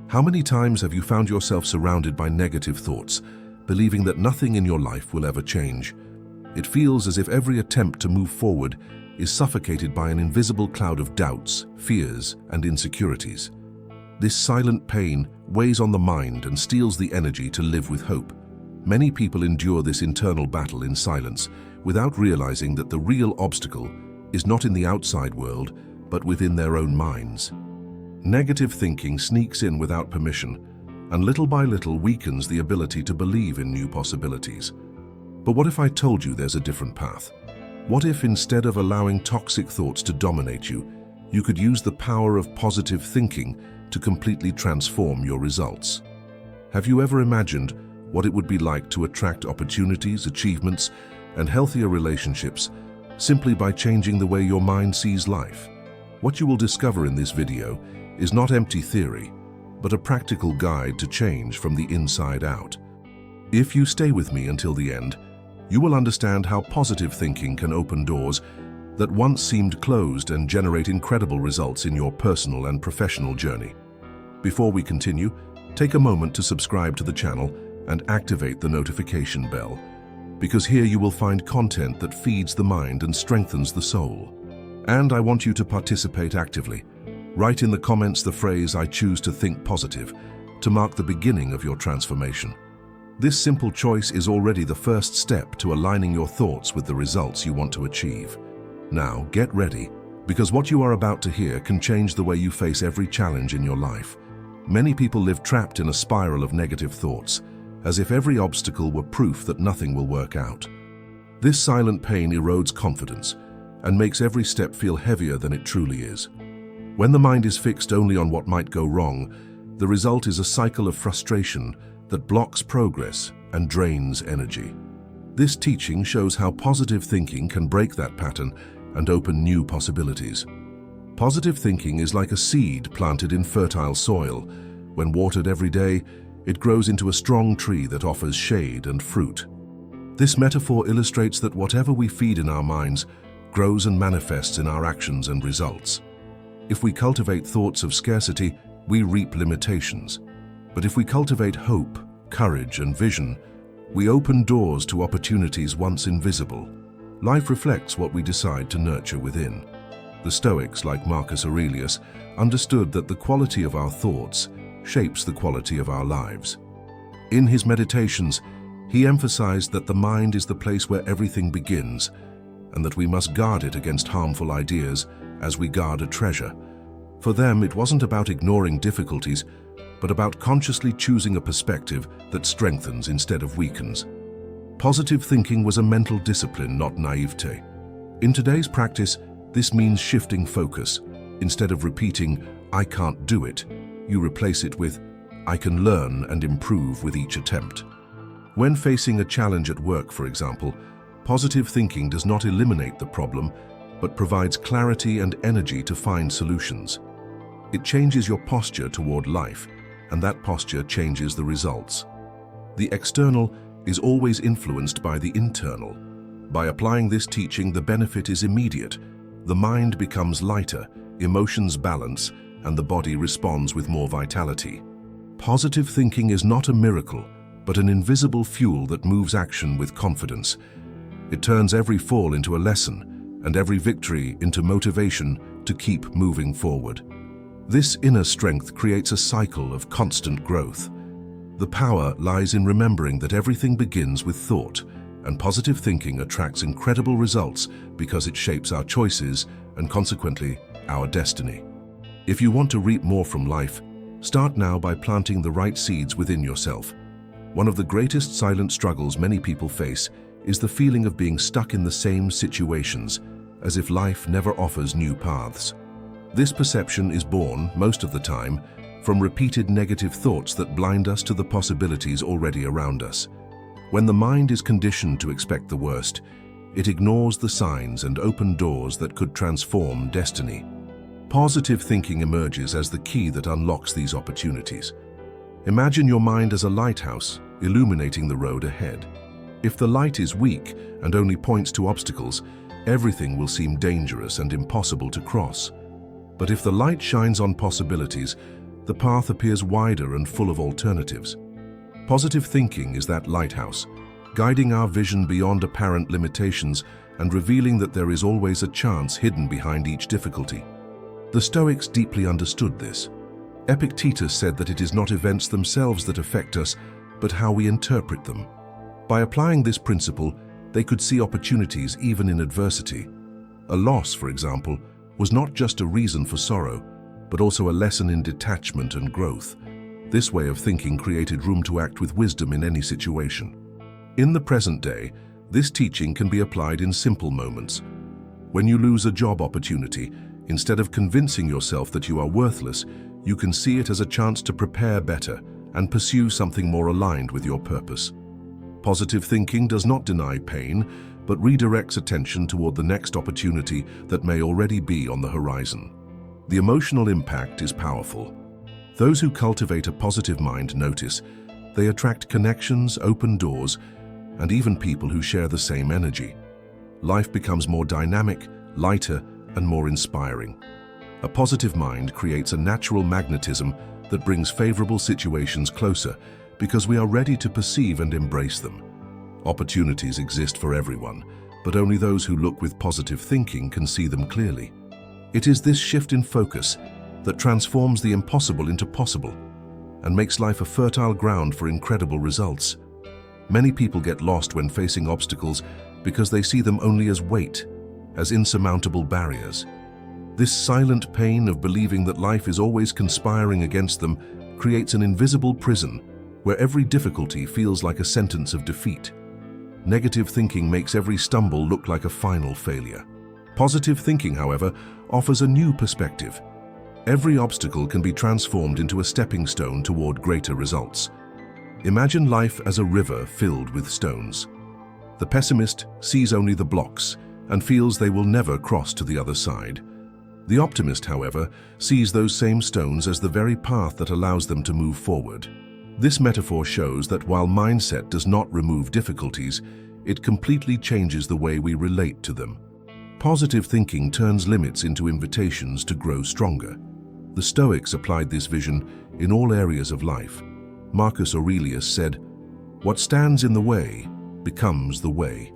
How many times have you found yourself surrounded by negative thoughts, believing that nothing in your life will ever change? It feels as if every attempt to move forward is suffocated by an invisible cloud of doubts, fears, and insecurities. This silent pain weighs on the mind and steals the energy to live with hope. Many people endure this internal battle in silence, without realizing that the real obstacle is not in the outside world, but within their own minds. Negative thinking sneaks in without permission, and little by little weakens the ability to believe in new possibilities. But what if I told you there's a different path? What if instead of allowing toxic thoughts to dominate you, you could use the power of positive thinking to completely transform your results? Have you ever imagined what it would be like to attract opportunities, achievements, and healthier relationships simply by changing the way your mind sees life? What you will discover in this video is not empty theory, but a practical guide to change from the inside out. If you stay with me until the end, you will understand how positive thinking can open doors that once seemed closed and generate incredible results in your personal and professional journey. Before we continue, take a moment to subscribe to the channel and activate the notification bell, because here you will find content that feeds the mind and strengthens the soul. And I want you to participate actively. Write in the comments the phrase "I choose to think positive" to mark the beginning of your transformation. This simple choice is already the first step to aligning your thoughts with the results you want to achieve. Now, get ready, because what you are about to hear can change the way you face every challenge in your life. Many people live trapped in a spiral of negative thoughts, as if every obstacle were proof that nothing will work out. This silent pain erodes confidence and makes every step feel heavier than it truly is. When the mind is fixed only on what might go wrong, the result is a cycle of frustration that blocks progress and drains energy. This teaching shows how positive thinking can break that pattern and open new possibilities. Positive thinking is like a seed planted in fertile soil. When watered every day, it grows into a strong tree that offers shade and fruit. This metaphor illustrates that whatever we feed in our minds grows and manifests in our actions and results. If we cultivate thoughts of scarcity, we reap limitations. But if we cultivate hope, courage, and vision, we open doors to opportunities once invisible. Life reflects what we decide to nurture within. The Stoics, like Marcus Aurelius, understood that the quality of our thoughts shapes the quality of our lives. In his meditations, he emphasized that the mind is the place where everything begins, and that we must guard it against harmful ideas as we guard a treasure. For them, it wasn't about ignoring difficulties, but about consciously choosing a perspective that strengthens instead of weakens. Positive thinking was a mental discipline, not naivete. In today's practice, this means shifting focus. Instead of repeating, "I can't do it," you replace it with, "I can learn and improve with each attempt." When facing a challenge at work, for example, positive thinking does not eliminate the problem, but provides clarity and energy to find solutions. It changes your posture toward life, and that posture changes the results. The external is always influenced by the internal. By applying this teaching, the benefit is immediate. The mind becomes lighter, emotions balance, and the body responds with more vitality. Positive thinking is not a miracle, but an invisible fuel that moves action with confidence. It turns every fall into a lesson, and every victory into motivation to keep moving forward. This inner strength creates a cycle of constant growth. The power lies in remembering that everything begins with thought, and positive thinking attracts incredible results because it shapes our choices and consequently our destiny. If you want to reap more from life, start now by planting the right seeds within yourself. One of the greatest silent struggles many people face is the feeling of being stuck in the same situations, as if life never offers new paths. This perception is born, most of the time, from repeated negative thoughts that blind us to the possibilities already around us. When the mind is conditioned to expect the worst, it ignores the signs and open doors that could transform destiny. Positive thinking emerges as the key that unlocks these opportunities. Imagine your mind as a lighthouse, illuminating the road ahead. If the light is weak and only points to obstacles, everything will seem dangerous and impossible to cross. But if the light shines on possibilities, the path appears wider and full of alternatives. Positive thinking is that lighthouse, guiding our vision beyond apparent limitations and revealing that there is always a chance hidden behind each difficulty. The Stoics deeply understood this. Epictetus said that it is not events themselves that affect us, but how we interpret them. By applying this principle, they could see opportunities even in adversity. A loss, for example, was not just a reason for sorrow, but also a lesson in detachment and growth. This way of thinking created room to act with wisdom in any situation. In the present day, this teaching can be applied in simple moments. When you lose a job opportunity, instead of convincing yourself that you are worthless, you can see it as a chance to prepare better and pursue something more aligned with your purpose. Positive thinking does not deny pain, but redirects attention toward the next opportunity that may already be on the horizon. The emotional impact is powerful. Those who cultivate a positive mind notice they attract connections, open doors, and even people who share the same energy. Life becomes more dynamic, lighter, and more inspiring. A positive mind creates a natural magnetism that brings favorable situations closer because we are ready to perceive and embrace them. Opportunities exist for everyone, but only those who look with positive thinking can see them clearly. It is this shift in focus that transforms the impossible into possible and makes life a fertile ground for incredible results. Many people get lost when facing obstacles because they see them only as weight, as insurmountable barriers. This silent pain of believing that life is always conspiring against them creates an invisible prison where every difficulty feels like a sentence of defeat. Negative thinking makes every stumble look like a final failure. Positive thinking, however, offers a new perspective. Every obstacle can be transformed into a stepping stone toward greater results. Imagine life as a river filled with stones. The pessimist sees only the blocks and feels they will never cross to the other side. The optimist, however, sees those same stones as the very path that allows them to move forward. This metaphor shows that while mindset does not remove difficulties, it completely changes the way we relate to them. Positive thinking turns limits into invitations to grow stronger. The Stoics applied this vision in all areas of life. Marcus Aurelius said, "What stands in the way becomes the way."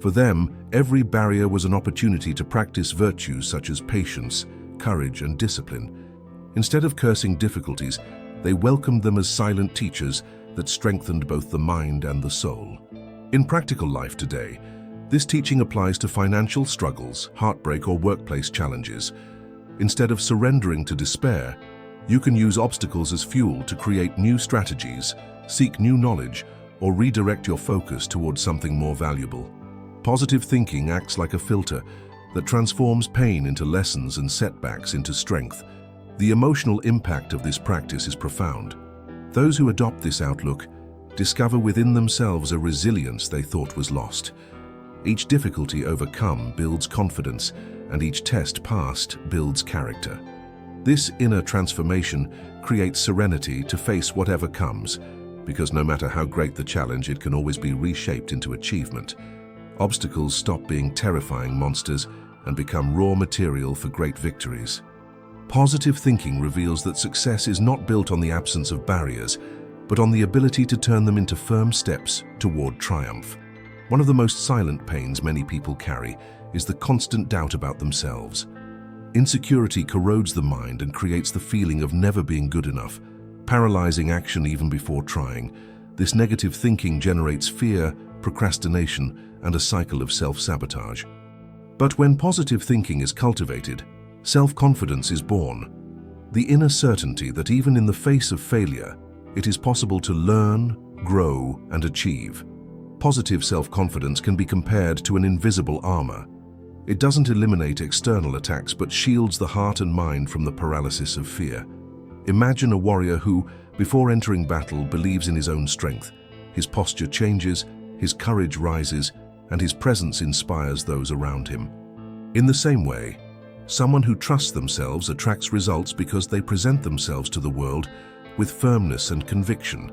For them, every barrier was an opportunity to practice virtues such as patience, courage, and discipline. Instead of cursing difficulties, they welcomed them as silent teachers that strengthened both the mind and the soul. In practical life today, this teaching applies to financial struggles, heartbreak, or workplace challenges. Instead of surrendering to despair, you can use obstacles as fuel to create new strategies, seek new knowledge, or redirect your focus towards something more valuable. Positive thinking acts like a filter that transforms pain into lessons and setbacks into strength. The emotional impact of this practice is profound. Those who adopt this outlook discover within themselves a resilience they thought was lost. Each difficulty overcome builds confidence, and each test passed builds character. This inner transformation creates serenity to face whatever comes, because no matter how great the challenge, it can always be reshaped into achievement. Obstacles stop being terrifying monsters and become raw material for great victories. Positive thinking reveals that success is not built on the absence of barriers, but on the ability to turn them into firm steps toward triumph. One of the most silent pains many people carry is the constant doubt about themselves. Insecurity corrodes the mind and creates the feeling of never being good enough, paralyzing action even before trying. This negative thinking generates fear, procrastination, and a cycle of self-sabotage. But when positive thinking is cultivated, self-confidence is born. The inner certainty that even in the face of failure, it is possible to learn, grow, and achieve. Positive self-confidence can be compared to an invisible armor. It doesn't eliminate external attacks but shields the heart and mind from the paralysis of fear. Imagine a warrior who, before entering battle, believes in his own strength. His posture changes, his courage rises, and his presence inspires those around him. In the same way, someone who trusts themselves attracts results because they present themselves to the world with firmness and conviction.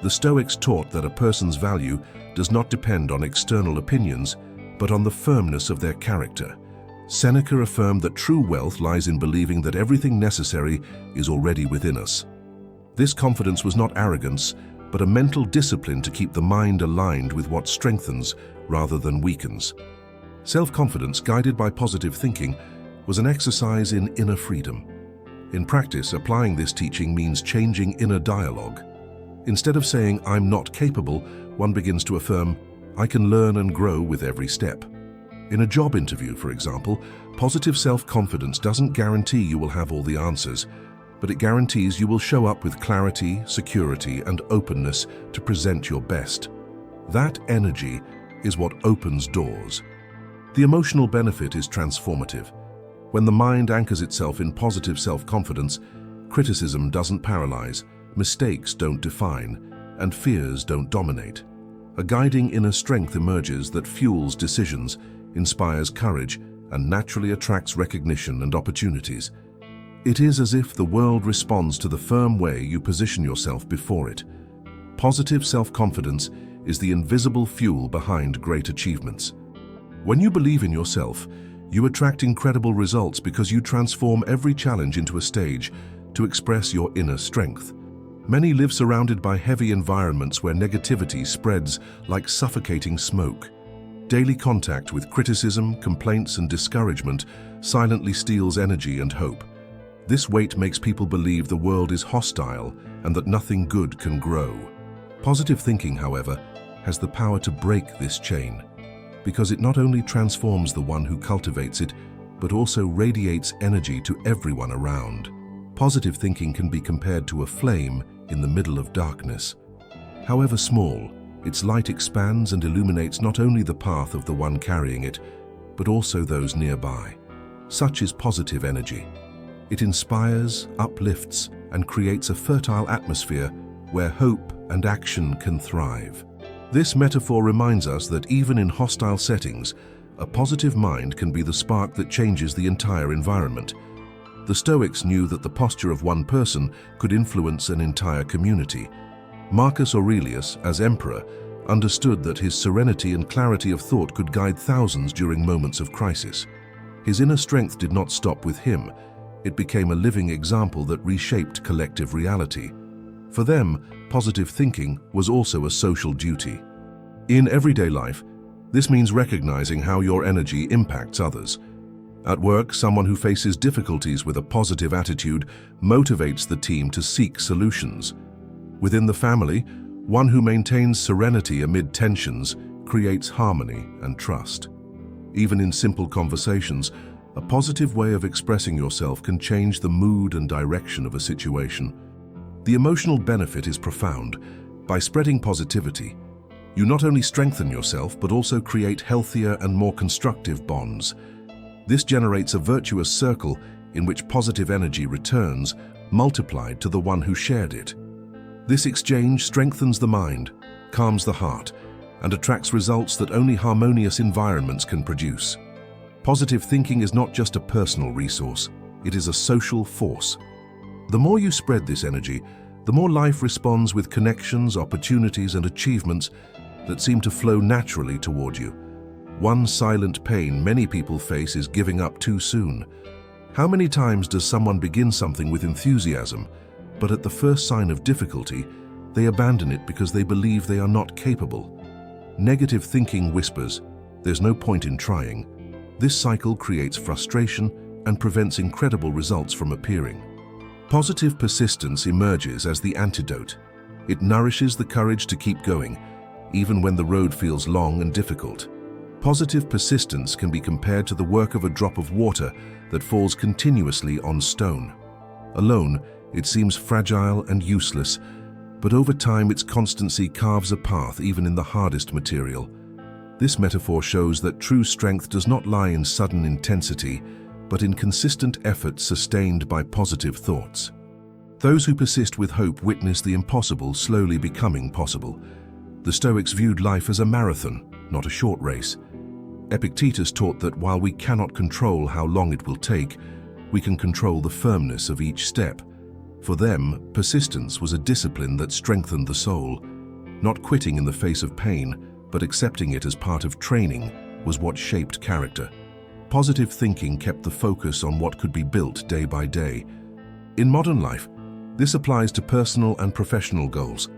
The Stoics taught that a person's value does not depend on external opinions, but on the firmness of their character. Seneca affirmed that true wealth lies in believing that everything necessary is already within us. This confidence was not arrogance, but a mental discipline to keep the mind aligned with what strengthens rather than weakens. Self-confidence, guided by positive thinking, was an exercise in inner freedom. In practice, applying this teaching means changing inner dialogue. Instead of saying, "I'm not capable," one begins to affirm, "I can learn and grow with every step." In a job interview, for example, positive self-confidence doesn't guarantee you will have all the answers, but it guarantees you will show up with clarity, security, and openness to present your best. That energy is what opens doors. The emotional benefit is transformative. When the mind anchors itself in positive self-confidence, criticism doesn't paralyze, mistakes don't define, and fears don't dominate. A guiding inner strength emerges that fuels decisions, inspires courage, and naturally attracts recognition and opportunities. It is as if the world responds to the firm way you position yourself before it. Positive self-confidence is the invisible fuel behind great achievements. When you believe in yourself, you attract incredible results because you transform every challenge into a stage to express your inner strength. Many live surrounded by heavy environments where negativity spreads like suffocating smoke. Daily contact with criticism, complaints, and discouragement silently steals energy and hope. This weight makes people believe the world is hostile and that nothing good can grow. Positive thinking, however, has the power to break this chain, because it not only transforms the one who cultivates it, but also radiates energy to everyone around. Positive thinking can be compared to a flame in the middle of darkness. However small, its light expands and illuminates not only the path of the one carrying it, but also those nearby. Such is positive energy. It inspires, uplifts, and creates a fertile atmosphere where hope and action can thrive. This metaphor reminds us that even in hostile settings, a positive mind can be the spark that changes the entire environment. The Stoics knew that the posture of one person could influence an entire community. Marcus Aurelius, as emperor, understood that his serenity and clarity of thought could guide thousands during moments of crisis. His inner strength did not stop with him. It became a living example that reshaped collective reality. For them, positive thinking was also a social duty. In everyday life, this means recognizing how your energy impacts others. At work, someone who faces difficulties with a positive attitude motivates the team to seek solutions. Within the family, one who maintains serenity amid tensions creates harmony and trust. Even in simple conversations, a positive way of expressing yourself can change the mood and direction of a situation. The emotional benefit is profound. By spreading positivity, you not only strengthen yourself, but also create healthier and more constructive bonds. This generates a virtuous circle in which positive energy returns, multiplied to the one who shared it. This exchange strengthens the mind, calms the heart, and attracts results that only harmonious environments can produce. Positive thinking is not just a personal resource, it is a social force. The more you spread this energy, the more life responds with connections, opportunities, and achievements that seem to flow naturally toward you. One silent pain many people face is giving up too soon. How many times does someone begin something with enthusiasm, but at the first sign of difficulty, they abandon it because they believe they are not capable? Negative thinking whispers, "There's no point in trying." This cycle creates frustration and prevents incredible results from appearing. Positive persistence emerges as the antidote. It nourishes the courage to keep going, even when the road feels long and difficult. Positive persistence can be compared to the work of a drop of water that falls continuously on stone. Alone, it seems fragile and useless, but over time its constancy carves a path even in the hardest material. This metaphor shows that true strength does not lie in sudden intensity, but in consistent effort sustained by positive thoughts. Those who persist with hope witness the impossible slowly becoming possible. The Stoics viewed life as a marathon, not a short race. Epictetus taught that while we cannot control how long it will take, we can control the firmness of each step. For them, persistence was a discipline that strengthened the soul. Not quitting in the face of pain, but accepting it as part of training, was what shaped character. Positive thinking kept the focus on what could be built day by day. In modern life, this applies to personal and professional goals.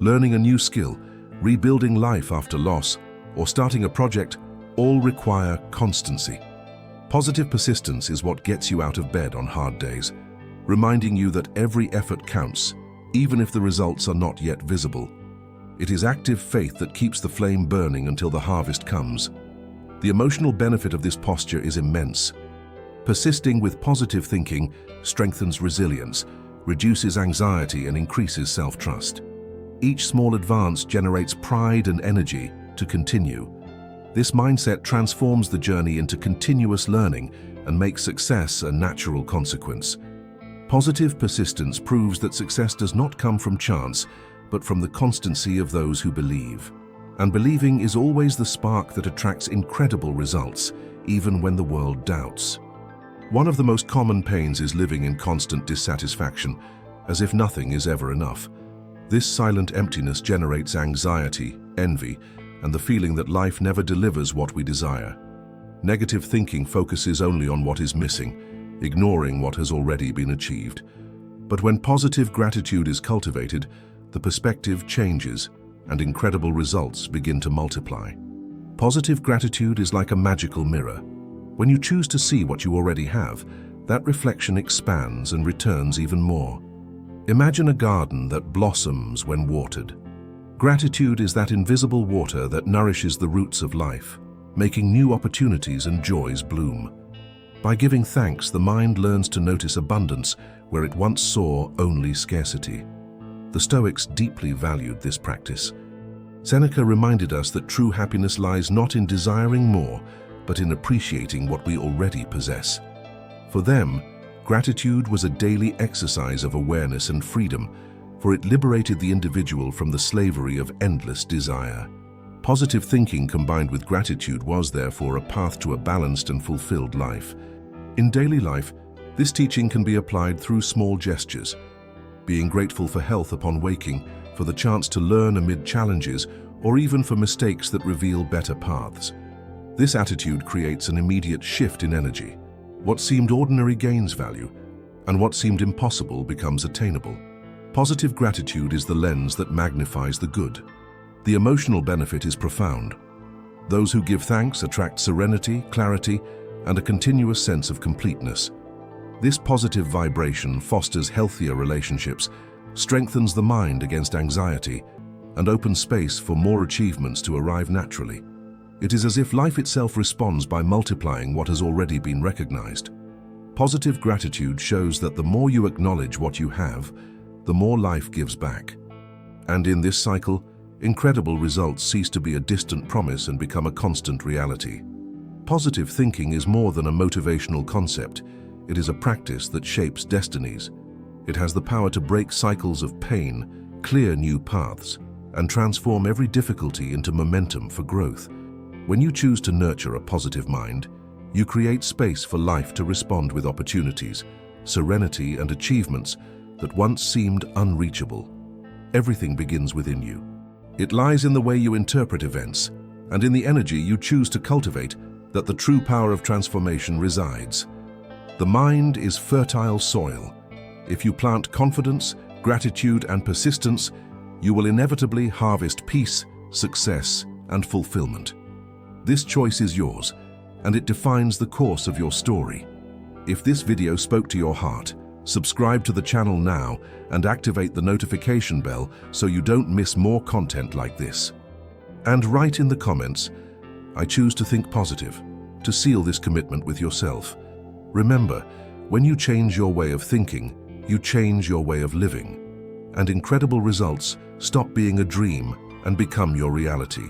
Learning a new skill, rebuilding life after loss, or starting a project all require constancy. Positive persistence is what gets you out of bed on hard days, reminding you that every effort counts, even if the results are not yet visible. It is active faith that keeps the flame burning until the harvest comes. The emotional benefit of this posture is immense. Persisting with positive thinking strengthens resilience, reduces anxiety, and increases self-trust. Each small advance generates pride and energy to continue. This mindset transforms the journey into continuous learning and makes success a natural consequence. Positive persistence proves that success does not come from chance, but from the constancy of those who believe. And believing is always the spark that attracts incredible results, even when the world doubts. One of the most common pains is living in constant dissatisfaction, as if nothing is ever enough. This silent emptiness generates anxiety, envy, and the feeling that life never delivers what we desire. Negative thinking focuses only on what is missing, ignoring what has already been achieved. But when positive gratitude is cultivated, the perspective changes and incredible results begin to multiply. Positive gratitude is like a magical mirror. When you choose to see what you already have, that reflection expands and returns even more. Imagine a garden that blossoms when watered. Gratitude is that invisible water that nourishes the roots of life, making new opportunities and joys bloom. By giving thanks, the mind learns to notice abundance where it once saw only scarcity. The Stoics deeply valued this practice. Seneca reminded us that true happiness lies not in desiring more, but in appreciating what we already possess. For them, gratitude was a daily exercise of awareness and freedom, for it liberated the individual from the slavery of endless desire. Positive thinking combined with gratitude was therefore a path to a balanced and fulfilled life. In daily life, this teaching can be applied through small gestures. Being grateful for health upon waking, for the chance to learn amid challenges, or even for mistakes that reveal better paths. This attitude creates an immediate shift in energy. What seemed ordinary gains value, and what seemed impossible becomes attainable. Positive gratitude is the lens that magnifies the good. The emotional benefit is profound. Those who give thanks attract serenity, clarity, and a continuous sense of completeness. This positive vibration fosters healthier relationships, strengthens the mind against anxiety, and opens space for more achievements to arrive naturally. It is as if life itself responds by multiplying what has already been recognized. Positive gratitude shows that the more you acknowledge what you have, the more life gives back. And in this cycle, incredible results cease to be a distant promise and become a constant reality. Positive thinking is more than a motivational concept. It is a practice that shapes destinies. It has the power to break cycles of pain, clear new paths, and transform every difficulty into momentum for growth. When you choose to nurture a positive mind, you create space for life to respond with opportunities, serenity, and achievements that once seemed unreachable. Everything begins within you. It lies in the way you interpret events, and in the energy you choose to cultivate, that the true power of transformation resides. The mind is fertile soil. If you plant confidence, gratitude, and persistence, you will inevitably harvest peace, success, and fulfillment. This choice is yours, and it defines the course of your story. If this video spoke to your heart, subscribe to the channel now and activate the notification bell so you don't miss more content like this. And write in the comments, "I choose to think positive," to seal this commitment with yourself. Remember, when you change your way of thinking, you change your way of living, and incredible results stop being a dream and become your reality.